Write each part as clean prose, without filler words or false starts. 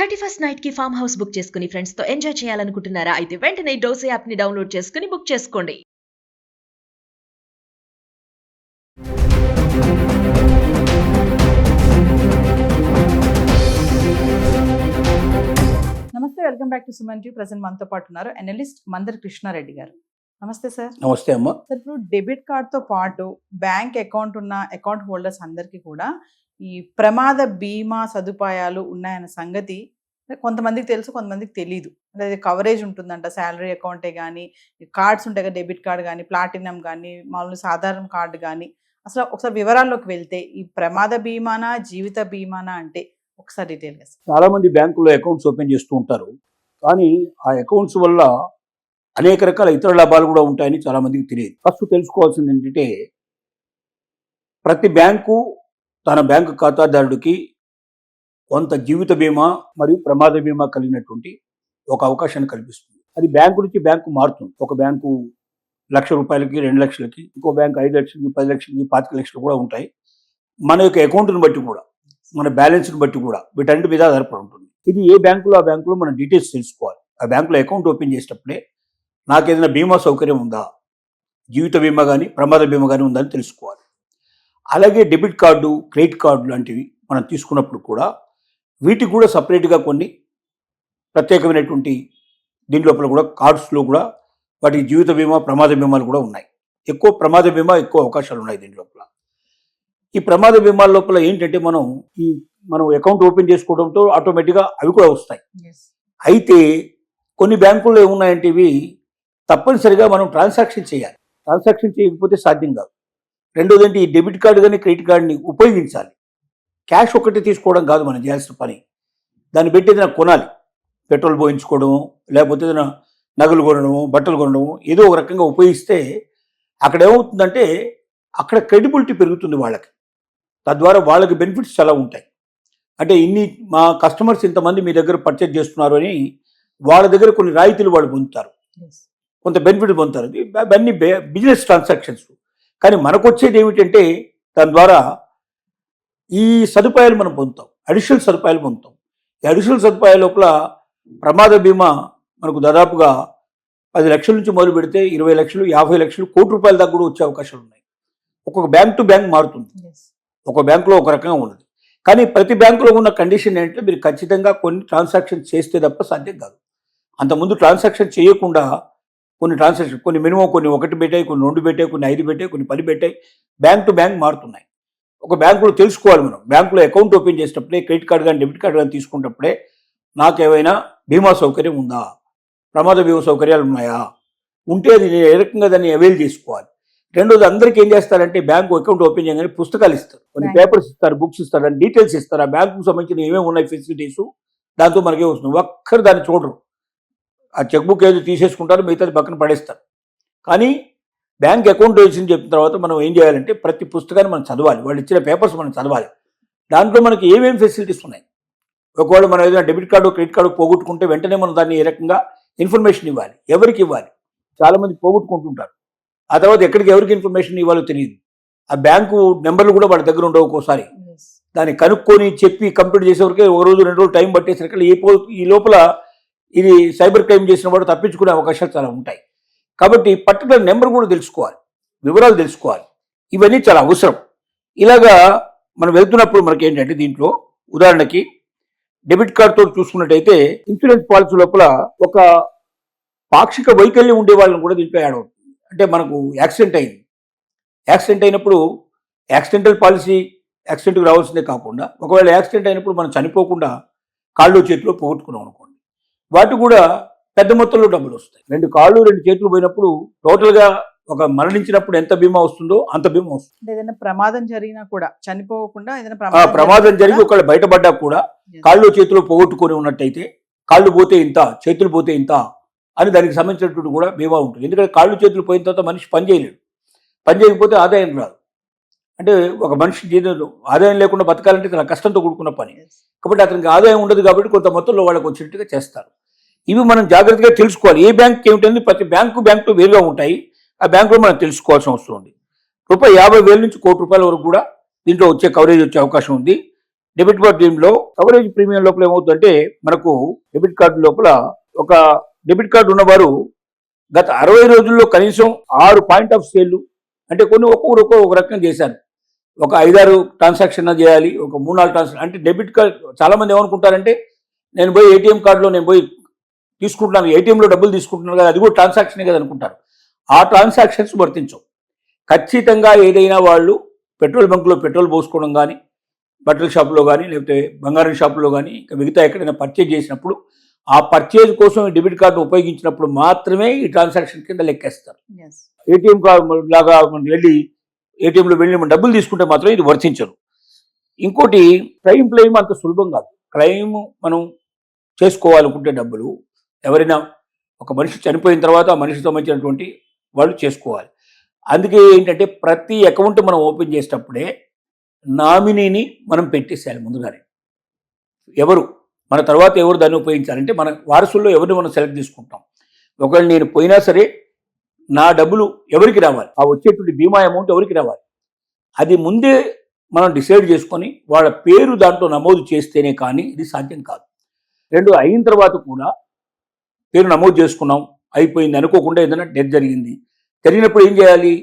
31st night కి farm house book చేసుకుని friends తో ఎంజాయ్ చేయాలనుకుంటున్నారా? అయితే వెంటనే డోసే యాప్ ని డౌన్లోడ్ చేసుకుని బుక్ చేసుకోండి. నమస్తే, welcome back to Suman TV. Present మనతో పాటు ఉన్నారు అనలిస్ట్ మందర్ కృష్ణారెడ్డి గారు. నమస్తే సార్. నమస్తే అమ్మ. సార్, ఇప్పుడు డెబిట్ కార్డ్తో పాటు బ్యాంక్ అకౌంట్ ఉన్న అకౌంట్ హోల్డర్స్ అందరికీ కూడా ఈ ప్రమాద బీమా సదుపాయాలు ఉన్నాయన్న సంగతి కొంతమందికి తెలుసు, కొంతమందికి తెలియదు. అంటే కవరేజ్ ఉంటుందంట, శాలరీ అకౌంటే కానీ, కార్డ్స్ ఉంటాయి కదా, డెబిట్ కార్డ్ కానీ, ప్లాటినం కానీ, మామూలు సాధారణ కార్డు కానీ. అసలు ఒకసారి వివరాల్లోకి వెళ్తే ఈ ప్రమాద బీమానా, జీవిత బీమానా అంటే ఒకసారి డీటెయిల్గా. చాలా మంది బ్యాంకులో అకౌంట్స్ ఓపెన్ చేస్తూ ఉంటారు, కానీ ఆ అకౌంట్స్ వల్ల అనేక రకాల ఇతర లాభాలు కూడా ఉంటాయని చాలా మందికి తెలియదు. ఫస్ట్ తెలుసుకోవాల్సింది ఏంటంటే, ప్రతి బ్యాంకు తన బ్యాంకు ఖాతాదారుడికి కొంత జీవిత బీమా మరియు ప్రమాద బీమా కలిగినటువంటి ఒక అవకాశాన్ని కల్పిస్తుంది. అది బ్యాంకు నుంచి బ్యాంకు మారుతుంది. ఒక బ్యాంకు ₹1,00,000కి, 2,00,000కి, ఇంకో బ్యాంకు 5,00,000కి, 10,00,000కి, 25,00,000 కూడా ఉంటాయి. మన యొక్క అకౌంట్ని బట్టి కూడా, మన బ్యాలెన్స్ని బట్టి కూడా వీటన్నిటి మీద ఆధారపడి ఉంటుంది. ఇది ఏ బ్యాంకులో ఆ బ్యాంకులో మన డీటెయిల్స్ తెలుసుకోవాలి. ఆ బ్యాంకులో అకౌంట్ ఓపెన్ చేసేటప్పుడే నాకు ఏదైనా బీమా సౌకర్యం ఉందా, జీవిత బీమా కానీ ప్రమాద బీమా కానీ ఉందని తెలుసుకోవాలి. అలాగే డెబిట్ కార్డు, క్రెడిట్ కార్డు లాంటివి మనం తీసుకున్నప్పుడు కూడా వీటికి కూడా సపరేట్గా కొన్ని ప్రత్యేకమైనటువంటి దీని లోపల కూడా కార్డ్స్లో కూడా వాటికి జీవిత బీమా, ప్రమాద బీమాలు కూడా ఉన్నాయి. ఎక్కువ ప్రమాద బీమా ఎక్కువ అవకాశాలు ఉన్నాయి దీని లోపల. ఈ ప్రమాద బీమాల లోపల ఏంటంటే మనం అకౌంట్ ఓపెన్ చేసుకోవడంతో ఆటోమేటిక్గా అవి కూడా వస్తాయి. అయితే కొన్ని బ్యాంకుల్లో ఏమున్నాయంటే ఇవి తప్పనిసరిగా మనం ట్రాన్సాక్షన్ చేయాలి. ట్రాన్సాక్షన్ చేయకపోతే సాధ్యం కాదు. రెండోది ఏంటి, ఈ డెబిట్ కార్డు కానీ క్రెడిట్ కార్డుని ఉపయోగించాలి. క్యాష్ ఒక్కటి తీసుకోవడం కాదు మనం చేయాల్సిన పని. దాన్ని పెట్టి ఏదైనా కొనాలి, పెట్రోల్ పోయించుకోవడము, లేకపోతే ఏదైనా నగలు కొనడము, బట్టలు కొనడము, ఏదో ఒక రకంగా ఉపయోగిస్తే అక్కడ ఏమవుతుందంటే అక్కడ క్రెడిబిలిటీ పెరుగుతుంది వాళ్ళకి. తద్వారా వాళ్ళకి బెనిఫిట్స్ చాలా ఉంటాయి. అంటే మా కస్టమర్స్ ఇంతమంది మీ దగ్గర పర్చేజ్ చేస్తున్నారు అని వాళ్ళ దగ్గర కొన్ని రాయితీలు వాళ్ళు పొందుతారు, కొంత బెనిఫిట్ పొందుతారు. అవన్నీ బిజినెస్ ట్రాన్సాక్షన్స్. కానీ మనకు వచ్చేది ఏమిటంటే దాని ద్వారా ఈ సదుపాయాలు మనం పొందుతాం, అడిషనల్ సదుపాయాలు పొందుతాం. ఈ అడిషనల్ సదుపాయాల లోపల ప్రమాద బీమా మనకు దాదాపుగా 10 లక్షల నుంచి మొదలు పెడితే 20 లక్షలు, 50 లక్షలు, ₹1,00,000 దాకా కూడా వచ్చే అవకాశాలు ఉన్నాయి. ఒక్కొక్క బ్యాంక్ టు బ్యాంక్ మారుతుంది, ఒక బ్యాంకులో ఒక రకంగా ఉన్నది. కానీ ప్రతి బ్యాంకులో ఉన్న కండిషన్ ఏంటంటే మీరు ఖచ్చితంగా కొన్ని ట్రాన్సాక్షన్ చేస్తే తప్ప సాధ్యం కాదు. అంతకుముందు ట్రాన్సాక్షన్ చేయకుండా కొన్ని మినిమం కొన్ని 1 పెట్టాయి, కొన్ని 2 పెట్టాయి, కొన్ని 5 పెట్టాయి, కొన్ని 10 పెట్టాయి. బ్యాంక్ టు బ్యాంక్ మారుతున్నాయి. ఒక బ్యాంకులో తెలుసుకోవాలి మనం. బ్యాంకులో అకౌంట్ ఓపెన్ చేసేటప్పుడే క్రెడిట్ కార్డు కానీ డెబిట్ కార్డు కానీ తీసుకున్నప్పుడే నాకు ఏమైనా బీమా సౌకర్యం ఉందా, ప్రమాద బీమా సౌకర్యాలు ఉన్నాయా, ఉంటే అది ఏ రకంగా దాన్ని అవైల్ చేసుకోవాలి. రెండోది, అందరికీ ఏం చేస్తారంటే బ్యాంకు అకౌంట్ ఓపెన్ చేయగానే పుస్తకాలు ఇస్తారు, కొన్ని పేపర్స్ ఇస్తారు, బుక్స్ ఇస్తారు, అని డీటెయిల్స్ ఇస్తారు. ఆ బ్యాంకుకు సంబంధించిన ఏమేమి ఉన్నాయి ఫెసిలిటీస్, దాంతో మనకే వస్తుంది. ఒక్కరు దాన్ని చూడరు. ఆ చెక్ బుక్ ఏదో తీసేసుకుంటారు, మిగతాది పక్కన పడేస్తారు. కానీ బ్యాంక్ అకౌంట్ వేసింది చెప్పిన తర్వాత మనం ఏం చేయాలంటే ప్రతి పుస్తకాన్ని మనం చదవాలి, వాళ్ళు ఇచ్చిన పేపర్స్ మనం చదవాలి. దాంట్లో మనకి ఏమేమి ఫెసిలిటీస్ ఉన్నాయి. ఒకవేళ మనం ఏదైనా డెబిట్ కార్డు, క్రెడిట్ కార్డు పోగొట్టుకుంటే వెంటనే మనం దాన్ని ఏ రకంగా ఇన్ఫర్మేషన్ ఇవ్వాలి, ఎవరికి ఇవ్వాలి. చాలామంది పోగొట్టుకుంటుంటారు, ఆ తర్వాత ఎక్కడికి ఎవరికి ఇన్ఫర్మేషన్ ఇవ్వాలో తెలియదు. ఆ బ్యాంకు నెంబర్లు కూడా వాళ్ళ దగ్గర ఉండవు. ఒక్కోసారి దాన్ని కనుక్కొని చెప్పి కంప్లీట్ చేసేవరకే 1 రోజు 2 రోజులు టైం పట్టేసరికి ఈ లోపల ఇది సైబర్ క్రైమ్ చేసిన వాడు తప్పించుకునే అవకాశాలు చాలా ఉంటాయి. కాబట్టి పర్టికులర్ నెంబర్ కూడా తెలుసుకోవాలి, వివరాలు తెలుసుకోవాలి. ఇవన్నీ చాలా అవసరం. ఇలాగా మనం వెళ్తున్నప్పుడు మనకి ఏంటంటే దీంట్లో ఉదాహరణకి డెబిట్ కార్డుతో చూసుకున్నట్టయితే ఇన్సూరెన్స్ పాలసీ లోపల ఒక పాక్షిక వైకల్యం ఉండే వాళ్ళని కూడా దీంట్లో యాడ్ అవుతుంది. అంటే మనకు యాక్సిడెంట్ అయినప్పుడు యాక్సిడెంటల్ పాలసీ యాక్సిడెంట్కి రావాల్సిందే కాకుండా, ఒకవేళ యాక్సిడెంట్ అయినప్పుడు మనం చనిపోకుండా కాళ్ళు చేతిలో పోగొట్టుకున్నాం అనుకోండి, వాటి కూడా పెద్ద మొత్తంలో డబ్బులు వస్తాయి. 2 కాళ్ళు 2 చేతులు పోయినప్పుడు టోటల్గా ఒక మరణించినప్పుడు ఎంత బీమా వస్తుందో అంత బీమా వస్తుంది. ఏదైనా ప్రమాదం జరిగినా కూడా చనిపోకుండా, ఏదైనా ప్రమాదం జరిగి ఒకవేళ బయటపడ్డా కూడా కాళ్ళు చేతులు పోగొట్టుకొని ఉన్నట్టయితే కాళ్ళు పోతే ఇంత, చేతులు పోతే ఇంత అని దానికి సంబంధించినటువంటి కూడా బీమా ఉంటుంది. ఎందుకంటే కాళ్ళు చేతులు పోయిన తర్వాత మనిషి పని చేయలేడు, పని చేయకపోతే ఆదాయం రాదు. అంటే ఒక మనిషి జీవితంలో ఆదాయం లేకుండా బతకాలంటే చాలా కష్టంతో కూడుకున్న పని. కాబట్టి అతనికి ఆదాయం ఉండదు, కాబట్టి కొంత మొత్తంలో వాళ్ళకి వచ్చినట్టుగా చేస్తారు. ఇవి మనం జాగ్రత్తగా తెలుసుకోవాలి. ఏ బ్యాంక్ ఏమిటంది, ప్రతి బ్యాంకు వేరుగా ఉంటాయి. ఆ బ్యాంకులో మనం తెలుసుకోవాల్సిన అవసరం ఉంది. ₹50,000 నుంచి ₹1,00,00,000 వరకు కూడా దీంట్లో వచ్చే కవరేజ్ వచ్చే అవకాశం ఉంది. డెబిట్ కార్డు దీనిలో కవరేజ్ ప్రీమియం లోపల ఏమవుతుందంటే మనకు డెబిట్ కార్డు లోపల ఒక డెబిట్ కార్డు ఉన్నవారు గత 60 రోజుల్లో కనీసం 6 పాయింట్ ఆఫ్ సేల్ అంటే కొన్ని ఒక్కొక్కరు ఒక రకం చేశారు. ఒక 5-6 ట్రాన్సాక్షన్ చేయాలి, ఒక 3-4 ట్రాన్సాక్షన్. అంటే డెబిట్ కార్డ్ చాలా మంది ఏమనుకుంటారంటే నేను పోయి ఏటీఎం కార్డులో నేను పోయి తీసుకుంటున్నాను, ఏటీఎంలో డబ్బులు తీసుకుంటున్నాను కదా, అది కూడా ట్రాన్సాక్షనే కదా అనుకుంటారు. ఆ ట్రాన్సాక్షన్స్ వర్తించవు. ఖచ్చితంగా ఏదైనా వాళ్ళు పెట్రోల్ బంక్లో పెట్రోల్ పోసుకోవడం కానీ, బట్టల షాపులో కానీ, లేకపోతే బంగారం షాపులో కానీ, ఇంకా మిగతా ఎక్కడైనా పర్చేజ్ చేసినప్పుడు ఆ పర్చేజ్ కోసం ఈ డెబిట్ కార్డు ఉపయోగించినప్పుడు మాత్రమే ఈ ట్రాన్సాక్షన్ కింద లెక్కేస్తారు. ఎస్. ఏటీఎం కార్డు లాగా మనం వెళ్ళి ఏటీఎంలో వెళ్ళి మనం డబ్బులు తీసుకుంటే మాత్రం ఇది వర్తించరు. ఇంకోటి క్లెయిమ్ అంత సులభం కాదు. క్లెయిమ్ మనం చేసుకోవాలనుకుంటే డబ్బులు ఎవరైనా ఒక మనిషి చనిపోయిన తర్వాత ఆ మనిషికి సంబంధించినటువంటి వాళ్ళు చేసుకోవాలి. అందుకే ఏంటంటే ప్రతి అకౌంట్ మనం ఓపెన్ చేసేటప్పుడే నామినీని మనం పెట్టేసేయాలి ముందుగానే. ఎవరు మన తర్వాత ఎవరు దాన్ని ఉపయోగించాలంటే మన వారసుల్లో ఎవరిని మనం సెలెక్ట్ చేసుకుంటాం. ఒకవేళ నేను పోయినా సరే నా డబ్బులు ఎవరికి రావాలి, ఆ వచ్చేటువంటి బీమా అమౌంట్ ఎవరికి రావాలి, అది ముందే మనం డిసైడ్ చేసుకొని వాళ్ళ పేరు దాంట్లో నమోదు చేస్తేనే కానీ ఇది సాధ్యం కాదు. రెండు అయిన తర్వాత కూడా పేరు నమోదు చేసుకున్నాం, అయిపోయింది అనుకోకుండా ఏదైనా డెత్ జరిగినప్పుడు ఏం చేయాలి,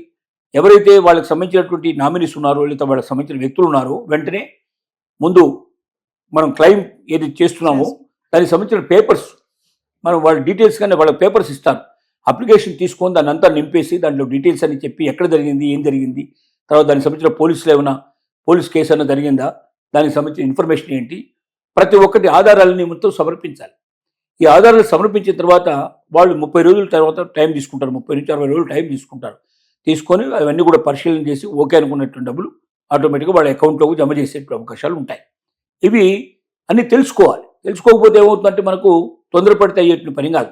ఎవరైతే వాళ్ళకి సంబంధించినటువంటి నామినీస్ ఉన్నారో లేదా వాళ్ళకి సంబంధించిన వ్యక్తులు ఉన్నారో వెంటనే ముందు మనం క్లెయిమ్ ఏది చేస్తున్నామో దానికి సంబంధించిన పేపర్స్ మనం వాళ్ళ డీటెయిల్స్ కానీ వాళ్ళ పేపర్స్ ఇస్తాను. అప్లికేషన్ తీసుకొని దాన్ని అంతా నింపేసి దాంట్లో డీటెయిల్స్ అని చెప్పి ఎక్కడ జరిగింది, ఏం జరిగింది, తర్వాత దానికి సంబంధించిన పోలీస్ కేసు అన్న జరిగిందా, దానికి సంబంధించిన ఇన్ఫర్మేషన్ ఏంటి, ప్రతి ఒక్కటి ఆధారాలని మొత్తం సమర్పించాలి. ఈ ఆధారాలు సమర్పించిన తర్వాత వాళ్ళు 30 రోజుల తర్వాత టైం తీసుకుంటారు, 30 నుంచి 60 రోజులు టైం తీసుకొని అవన్నీ కూడా పరిశీలన చేసి ఓకే అనుకున్నటువంటి డబ్బులు ఆటోమేటిక్గా వాళ్ళ అకౌంట్లోకి జమ చేసే అవకాశాలు ఉంటాయి. ఇవి అన్నీ తెలుసుకోకపోతే ఏమవుతుందంటే మనకు తొందరపడితే అయ్యేటువంటి పని కాదు.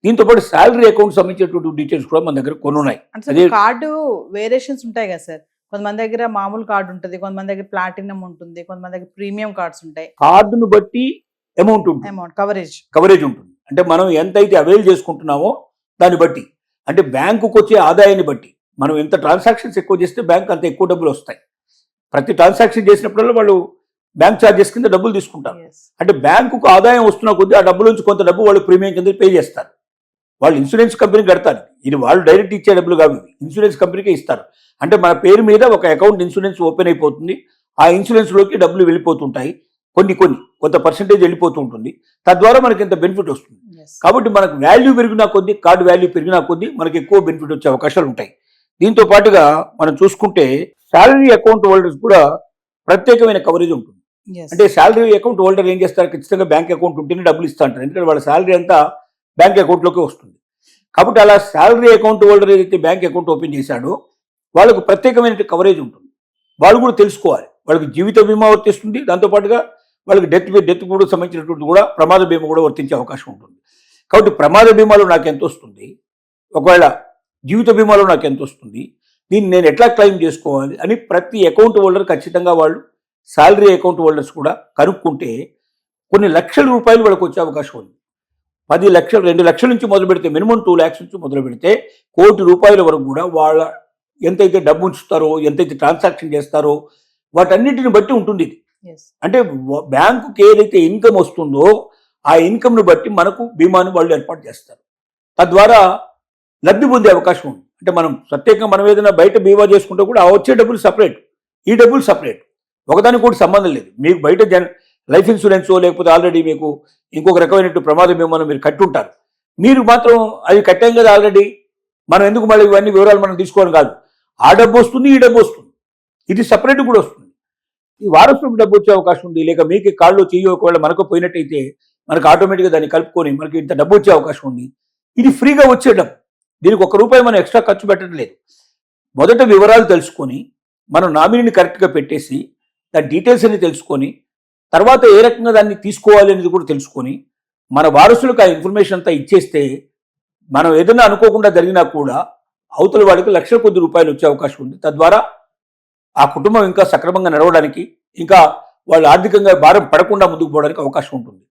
దీంతోపాటు శాలరీ అకౌంట్ సంబంధించినటువంటి డీటెయిల్స్ కూడా మన దగ్గర కొన్ని ఉన్నాయి. అంటే కార్డు వేరియేషన్స్ ఉంటాయి కదా సార్, కొంతమంది దగ్గర మామూలు కార్డు ఉంటుంది, కొంతమంది దగ్గర ప్లాటినం ఉంటుంది, కొంతమంది దగ్గర ప్రీమియం కార్డ్స్ ఉంటాయి. కార్డును బట్టి అమౌంట్ ఉంటుంది, కవరేజ్ ఉంటుంది. అంటే మనం ఎంతైతే అవైల్ చేసుకుంటున్నామో దాన్ని బట్టి, అంటే బ్యాంకుకు వచ్చే ఆదాయాన్ని బట్టి మనం ఎంత ట్రాన్సాక్షన్స్ ఎక్కువ చేస్తే బ్యాంక్ అంత ఎక్కువ డబ్బులు వస్తాయి. ప్రతి ట్రాన్సాక్షన్ చేసినప్పుడల్లా వాళ్ళు బ్యాంక్ ఛార్జెస్ కింద డబ్బులు తీసుకుంటారు. అంటే బ్యాంకుకు ఆదాయం వస్తున్న కొద్దీ ఆ డబ్బుల నుంచి కొంత డబ్బు వాళ్ళు ప్రీమియం కింద పే చేస్తారు. వాళ్ళు ఇన్సూరెన్స్ కంపెనీకి కడతారు. ఇది వాళ్ళు డైరెక్ట్ ఇచ్చే డబ్బులు కావు, ఇన్సూరెన్స్ కంపెనీకే ఇస్తారు. అంటే మన పేరు మీద ఒక అకౌంట్ ఇన్సూరెన్స్ ఓపెన్ అయిపోతుంది, ఆ ఇన్సూరెన్స్లోకి డబ్బులు వెళ్ళిపోతుంటాయి, కొంత పర్సెంటేజ్ వెళ్ళిపోతూ ఉంటుంది. తద్వారా మనకి ఇంత బెనిఫిట్ వస్తుంది. కాబట్టి మనకు వాల్యూ పెరిగినా కొద్దీ, కార్డు వాల్యూ పెరిగినా కొద్దీ మనకి ఎక్కువ బెనిఫిట్ వచ్చే అవకాశాలు ఉంటాయి. దీంతో పాటుగా మనం చూసుకుంటే శాలరీ అకౌంట్ హోల్డర్స్ కూడా ప్రత్యేకమైన కవరేజ్ ఉంటుంది. అంటే శాలరీ అకౌంట్ హోల్డర్ ఏం చేస్తారు, ఖచ్చితంగా బ్యాంక్ అకౌంట్ ఉంటేనే డబ్బులు ఇస్తా అంటారు. ఎందుకంటే వాళ్ళ శాలరీ అంతా బ్యాంక్ అకౌంట్లోకి వస్తుంది. కాబట్టి అలా శాలరీ అకౌంట్ హోల్డర్ ఏదైతే బ్యాంక్ అకౌంట్ ఓపెన్ చేశాడో వాళ్ళకు ప్రత్యేకమైన కవరేజ్ ఉంటుంది. వాళ్ళు కూడా తెలుసుకోవాలి, వాళ్ళకి జీవిత బీమా వర్తిస్తుంది, దాంతోపాటుగా వాళ్ళకి డెత్ కూడా సంబంధించినటువంటి కూడా ప్రమాద బీమా కూడా వర్తించే అవకాశం ఉంటుంది. కాబట్టి ప్రమాద బీమాలో నాకు ఎంత వస్తుంది, ఒకవేళ జీవిత బీమాలో నాకు ఎంత వస్తుంది, దీన్ని నేను ఎట్లా క్లెయిమ్ చేసుకోవాలి అని ప్రతి అకౌంట్ హోల్డర్ ఖచ్చితంగా వాళ్ళు శాలరీ అకౌంట్ హోల్డర్స్ కూడా కనుక్కుంటే కొన్ని లక్షల రూపాయలు వాళ్ళకి వచ్చే అవకాశం ఉంది. 10 లక్షలు, 2 లక్షల నుంచి మొదలు పెడితే, మినిమం 2 lakhs నుంచి మొదలు పెడితే 1 కోటి రూపాయల వరకు కూడా వాళ్ళ ఎంతైతే డబ్బు ఉంచుతారో, ఎంతైతే ట్రాన్సాక్షన్ చేస్తారో వాటన్నిటిని బట్టి ఉంటుంది ఇది. అంటే బ్యాంకుకి ఏదైతే ఇన్కమ్ వస్తుందో ఆ ఇన్కమ్ను బట్టి మనకు బీమాను వాళ్ళు ఏర్పాటు చేస్తారు. తద్వారా లబ్ధి పొందే అవకాశం ఉంది. అంటే మనం ప్రత్యేకంగా మనం ఏదైనా బయట బీమా చేసుకుంటే కూడా ఆ వచ్చే డబ్బులు సపరేట్, ఈ డబ్బులు సపరేట్, ఒకదానికి కూడా సంబంధం లేదు. మీకు బయట లైఫ్ ఇన్సూరెన్స్ లేకపోతే ఆల్రెడీ మీకు ఇంకొక రకమైన ప్రమాద బీమాను మీరు కట్టుంటారు, మీరు మాత్రం అది కట్టాం కదా ఆల్రెడీ, మనం ఎందుకు మళ్ళీ ఇవన్నీ వివరాలు మనం తీసుకోవడం కాదు. ఆ డబ్బు వస్తుంది, ఈ డబ్బు వస్తుంది, ఇది సపరేట్ కూడా వస్తుంది. ఈ వారసులకు డబ్బు వచ్చే అవకాశం ఉంది. లేక మీకు కాళ్ళు చెయ్యి ఒకవేళ మనకు పోయినట్టయితే మనకు ఆటోమేటిక్గా దాన్ని కలుపుకొని మనకి ఇంత డబ్బు వచ్చే అవకాశం ఉంది. ఇది ఫ్రీగా వచ్చే డబ్బు, దీనికి ₹1 మనం ఎక్స్ట్రా ఖర్చు పెట్టడం లేదు. మొదట వివరాలు తెలుసుకొని మనం నామినీని కరెక్ట్గా పెట్టేసి దాని డీటెయిల్స్ అన్ని తెలుసుకొని తర్వాత ఏ రకంగా దాన్ని తీసుకోవాలి అనేది కూడా తెలుసుకొని మన వారసులకు ఆ ఇన్ఫర్మేషన్ అంతా ఇచ్చేస్తే మనం ఏదైనా అనుకోకుండా జరిగినా కూడా అవతల వాడికి లక్షల కొద్ది రూపాయలు వచ్చే అవకాశం ఉంది. తద్వారా ఆ కుటుంబం ఇంకా సక్రమంగా నడవడానికి, ఇంకా వాళ్ళు ఆర్థికంగా భారం పడకుండా ముందుకు పోవడానికి అవకాశం ఉంటుంది.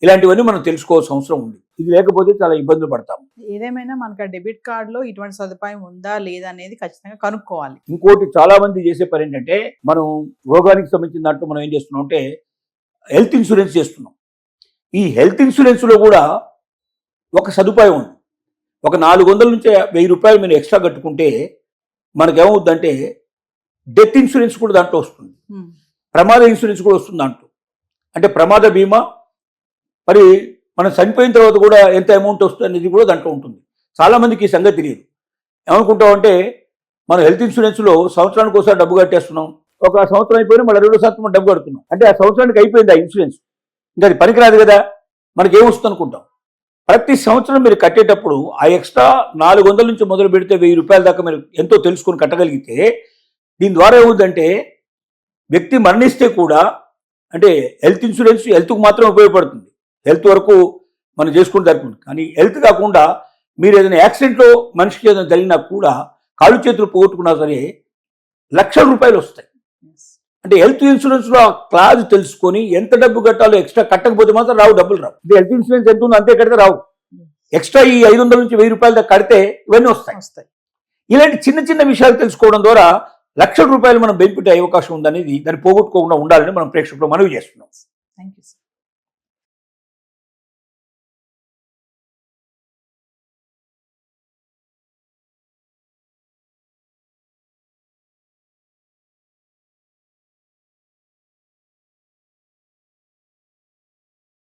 ఇలాంటివన్నీ మనం తెలుసుకోవాల్సిన అవసరం ఉంది. ఇది లేకపోతే చాలా ఇబ్బందులు పడతాం. ఏదేమైనా మనకు డెబిట్ కార్డులో ఇటువంటి సదుపాయం ఉందా లేదా అనేది ఖచ్చితంగా కనుక్కోవాలి. ఇంకోటి చాలా మంది చేసే పని ఏంటంటే, మనం రోగానికి సంబంధించిన దాంట్లో మనం ఏం చేస్తున్నాం అంటే హెల్త్ ఇన్సూరెన్స్ చేస్తున్నాం. ఈ హెల్త్ ఇన్సూరెన్స్లో కూడా ఒక సదుపాయం ఉంది. ఒక 400 నుంచి 1000 రూపాయలు మీరు ఎక్స్ట్రా కట్టుకుంటే మనకేమవుద్దంటే డెత్ ఇన్సూరెన్స్ కూడా దాంట్లో వస్తుంది, ప్రమాద ఇన్సూరెన్స్ కూడా వస్తుంది దాంట్లో. అంటే ప్రమాద బీమా, మరి మనం చనిపోయిన తర్వాత కూడా ఎంత అమౌంట్ వస్తుంది అనేది కూడా దాంట్లో ఉంటుంది. చాలామందికి ఈ సంగతి తెలియదు. ఏమనుకుంటామంటే మనం హెల్త్ ఇన్సూరెన్స్లో సంవత్సరానికి ఒకసారి డబ్బు కట్టేస్తున్నాం, ఒక సంవత్సరం అయిపోయినా మళ్ళీ 2వ సంవత్సరం డబ్బు కడుతున్నాం. అంటే ఆ సంవత్సరానికి అయిపోయింది ఆ ఇన్సూరెన్స్, ఇంకా అది పనికిరాదు కదా, మనకి ఏమొస్తుంది అనుకుంటాం. ప్రతి సంవత్సరం మీరు కట్టేటప్పుడు ఆ ఎక్స్ట్రా 400 నుంచి మొదలు పెడితే 1000 రూపాయల దాకా మీరు ఎంతో తెలుసుకొని కట్టగలిగితే దీని ద్వారా ఏమవుతుందంటే వ్యక్తి మరణిస్తే కూడా, అంటే హెల్త్ ఇన్సూరెన్స్ హెల్త్కు మాత్రం ఉపయోగపడుతుంది, హెల్త్ వరకు మనం చేసుకుని జరుగుతుంది. కానీ హెల్త్ కాకుండా మీరు ఏదైనా యాక్సిడెంట్లో మనిషికి ఏదైనా జరిగినా కూడా, కాళ్ళు చేతులు పోగొట్టుకున్నా సరే లక్షల రూపాయలు వస్తాయి. అంటే హెల్త్ ఇన్సూరెన్స్లో ఆ క్లాజ్ తెలుసుకొని ఎంత డబ్బు కట్టాలో ఎక్స్ట్రా కట్టకపోతే మాత్రం రావు, డబ్బులు రావు. ఇది హెల్త్ ఇన్సూరెన్స్ ఎంత ఉందో అంతే కడితే రావు. ఎక్స్ట్రా ఈ 500 నుంచి 1000 రూపాయల దాకా కడితే ఇవన్నీ వస్తాయి. ఇలాంటి చిన్న చిన్న విషయాలు తెలుసుకోవడం ద్వారా లక్షల రూపాయలు మనం బెనిఫిట్ అయ్యే అవకాశం ఉందనేది, దాన్ని పోగొట్టుకోకుండా ఉండాలని మనం ప్రేక్షకులు మనవి చేస్తున్నాం. Thank you sir.